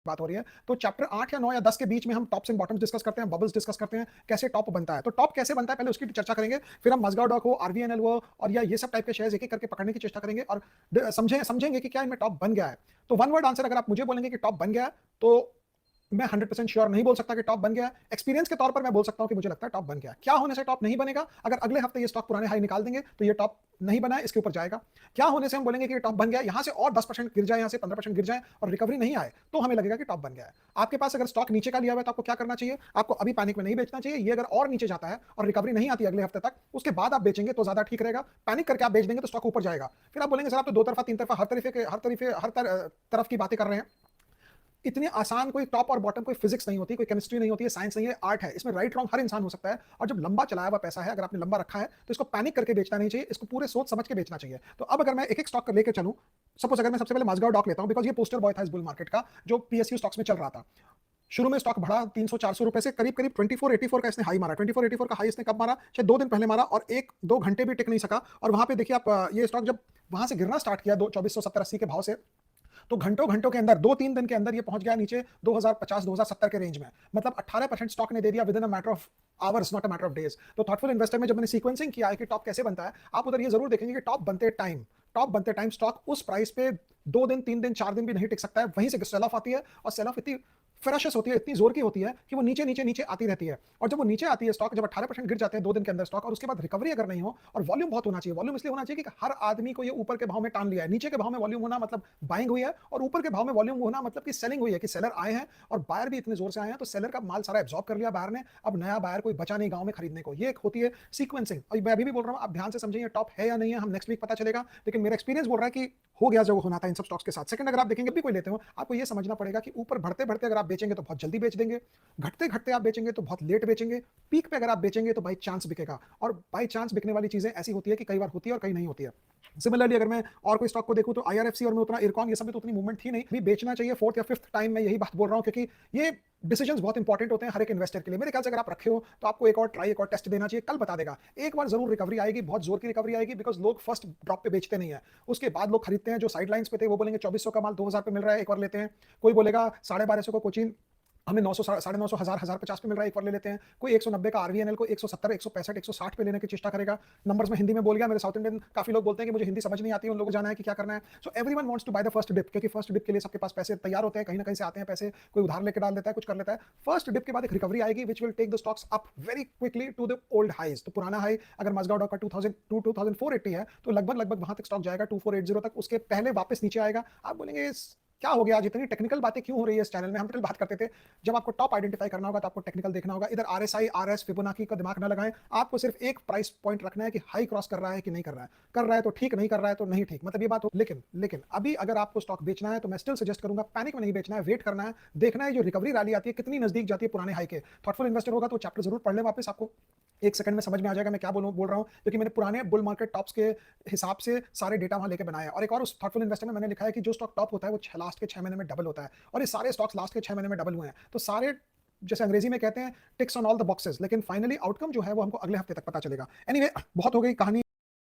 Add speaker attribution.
Speaker 1: बात हो रही है, तो चैप्टर 8 या 9 या 10 के बीच में हम टॉप्स एंड बॉटम्स डिस्कस करते हैं, बबल्स डिस्कस करते हैं, कैसे टॉप बनता है। तो टॉप कैसे बनता है पहले उसकी चर्चा करेंगे, फिर हम मज़गाओ डॉक हो, आरवीएनएल हो और या ये सब टाइप के शेयर्स एक-एक करके पकड़ने की चेष्टा करेंगे और समझेंगे कि क्या इनमें टॉप बन गया है। तो वन वर्ड आंसर अगर आप मुझे बोलेंगे कि टॉप बन गया है, तो मैं 100% श्योर नहीं बोल सकता कि टॉप बन गया है। एक्सपीरियंस के तौर पर मैं बोल सकता हूं कि मुझे लगता है टॉप बन गया है। क्या होने से टॉप नहीं बनेगा? अगर अगले हफ्ते ये स्टॉक पुराने हाई निकाल देंगे तो ये टॉप नहीं बना है, इसके ऊपर जाएगा। क्या होने से हम बोलेंगे कि टॉप बन गया है, यहां से और 10% गिर जाए, यहां से 15% गिर जाए और रिकवरी नहीं आए, तो हमें लगेगा कि टॉप बन गया है। आपके पास अगर स्टॉक नीचे का लिया हुआ है तो आपको क्या करना चाहिए? आपको अभी पैनिक में नहीं बेचना चाहिए। ये अगर और नीचे जाता है और रिकवरी नहीं आती अगले हफ्ते तक, उसके बाद आप बेचेंगे तो ज्यादा ठीक रहेगा। पैनिक करके आप बेच देंगे तो स्टॉक ऊपर जाएगा। फिर आप बोलेंगे सर आप तो दो तरफा तीन तरफा हर तरफ की बातें कर रहे हैं। इतनी आसान कोई टॉप और बॉटम, कोई फिजिक्स नहीं होती, कोई केमिस्ट्री नहीं होती है, साइंस नहीं है, आर्ट है। इसमें राइट रॉन्ग हर इंसान हो सकता है। और जब लंबा चलाया हुआ पैसा है, अगर आपने लंबा रखा है तो इसको पैनिक करके बेचना नहीं चाहिए, इसको पूरे सोच समझ के बेचना चाहिए। तो अब अगर मैं एक एक स्टॉक लेकर चलूं, सपोज अगर मैं सबसे पहले मज़गाओ डॉक लेता हूं, बिकॉज ये पोस्टर बॉय था इस बुल मार्केट का, जो पीएसयू स्टॉक्स में चल रहा था। शुरू में स्टॉक बढ़ा 300-400 रुपए से करीब करीब 2484 का इसने हाई मारा। 2484 का हाई इसने कब मारा? शायद 2 दिन पहले मारा और 1-2 घंटे भी टिक नहीं सका। और वहां पे देखिए आप, ये स्टॉक जब वहां से गिरना स्टार्ट किया 2470-80 के भाव से, तो घंटों घंटों के अंदर 2-3 दिन के अंदर ये पहुंच गया नीचे 2050-2070 के रेंज में। मतलब 18% स्टॉक ने दे दिया with in a matter of hours, not a matter of days. तो थॉटफुल इन्वेस्टर में जब मैंने सीक्वेंसिंग किया है कि टॉप कैसे बनता है, आप उधर ये जरूर देखेंगे कि टॉप बनते टाइम स्टॉक उस प्राइस पे 2 दिन 3 दिन 4 दिन भी नहीं टिक सकता है। वहीं से सेल ऑफ आती है और सेल ऑफ इतनी फेरशियस होती है, इतनी जोर की होती है कि वो नीचे नीचे नीचे आती रहती है। और जब वो नीचे आती है स्टॉक, जब 18% गिर जाते हैं 2 दिन के अंदर स्टॉक, और उसके बाद रिकवरी अगर नहीं हो, और वॉल्यूम बहुत होना चाहिए। वॉल्यूम इसलिए होना चाहिए कि हर आदमी को ये ऊपर के भाव में टान लिया है। नीचे के भाव में वॉल्यूम होना मतलब बाइंग हुई है, और ऊपर के भाव में वॉल्यूम होना मतलब कि सेलिंग हुई है, कि सेलर आए हैं और बायर भी इतने जोर से आए हैं, तो सेलर का माल सारा एब्जॉर्ब कर लिया बायर ने। अब नया बायर कोई बचा नहीं गांव में खरीदने को। ये एक होती है सीक्वेंसिंग। और मैं अभी भी बोल रहा हूं, आप ध्यान से समझिए टॉप है या नहीं है, हम नेक्स्ट वीक पता चलेगा। लेकिन मेरा एक्सपीरियंस बोल रहा है कि हो गया जो होना था इन सब स्टॉक्स के साथ। सेकंड, अगर आप देखेंगे भी कोई लेते हो, आपको ये समझना पड़ेगा कि ऊपर बढ़ते बढ़ते अगर आप बेचेंगे तो बहुत जल्दी बेच देंगे, घटते घटते आप बेचेंगे तो बहुत लेट बेचेंगे, पीक पे अगर आप बेचेंगे तो बाई चांस बिकेगा। और बाई चांस बिकने वाली चीजें ऐसी होती है कि कई बार होती है और कई नहीं होती है। सिमिलरली अगर मैं और कोई स्टॉक को देखूं तो आईआरएफसी और मैं उतना इरकॉन, ये सब में तो उतनी मूवमेंट थी नहीं। भी बेचना चाहिए फोर्थ या फिफ्थ टाइम मैं यही बात बोल रहा हूं, क्योंकि ये डिसीजंस बहुत इंपॉर्टेंट होते हैं हर एक इन्वेस्टर के लिए। मेरे ख्याल से अगर आप रखे हो तो आपको एक और ट्राई, एक और टेस्ट देना चाहिए, कल बता देगा। एक बार जरूर रिकवरी आएगी, बहुत जोर की रिकवरी आएगी, बिकॉज लोग फर्स्ट ड्रॉप पे बेचते नहीं है, उसके बाद लोग खरीदते हैं। जो साइड लाइंस पे थे वो बोलेंगे 2400 का माल 2000 पे मिल रहा है, एक बार लेते हैं। कोई बोलेगा 1250 का कोचिन हमें 900 950 1050 पे मिल रहा है, एक बार ले लेते हैं। कोई 190 का आरवीएनएल को 170 165 160 पे लेने की चेष्टा करेगा। नंबर्स में हिंदी में बोल गया, मेरे साउथ इंडियन काफी लोग बोलते हैं कि मुझे हिंदी समझ नहीं आती है, उन लोगों को जाना है कि क्या करना है। So everyone wants to buy the first dip, क्योंकि फर्स्ट डिप के लिए सबके पास पैसे तैयार होते हैं, कहीं ना कहीं से आते हैं पैसे, कोई उधार लेके डाल देता है, कुछ कर लेता है। फर्स्ट डिप के बाद एक रिकवरी आएगी which will take the stocks up very quickly to the old highs. तो पुराना हाई अगर मज़गाओ डॉक का 2480 है, तो लगभग लगभग वहां तक स्टॉक जाएगा 2480 तक, उसके पहले वापस नीचे आएगा। आप बोलेंगे क्या हो गया, आज इतनी टेक्निकल बातें क्यों हो रही है इस चैनल में? हम टेक्निकल बात करते थे। जब आपको टॉप आइडेंटिफाई करना होगा तो आपको टेक्निकल देखना होगा। इधर आरएसआई, आरएस, फिबोनाची का दिमाग ना लगाएं। आपको सिर्फ एक प्राइस पॉइंट रखना है कि हाई क्रॉस कर रहा है कि नहीं कर रहा है। कर रहा है तो ठीक, नहीं कर रहा है तो नहीं ठीक, मतलब ये बात हो। लेकिन अभी अगर आपको स्टॉक बेचना है तो मैं स्टिल सजेस्ट करूंगा पैनिक में नहीं बेचना है, वेट करना है, देखना है जो रिकवरी रैली आती है कितनी नजदीक जाती है पुराने हाई के। थॉटफुल इन्वेस्टर होगा तो चैप्टर जरूर पढ़ ले वापस, आपको एक सेकंड में समझ में आ जाएगा मैं क्या बोल रहा हूं, क्योंकि मैंने पुराने बुल मार्केट टॉप्स के हिसाब से सारे डेटा वहां लेके बनाया है। और एक और उस थॉटफुल इन्वेस्टर में मैंने लिखा है कि जो स्टॉक टॉप होता है वो लास्ट के 6 महीने में डबल होता है, और ये सारे स्टॉक्स लास्ट के 6 महीने में डबल हुए हैं। तो सारे, जैसे अंग्रेजी में कहते हैं, ticks on all the boxes, लेकिन फाइनली आउटकम जो है वो हमको अगले हफ्ते तक पता चलेगा। एनीवे, बहुत हो गई कहानी।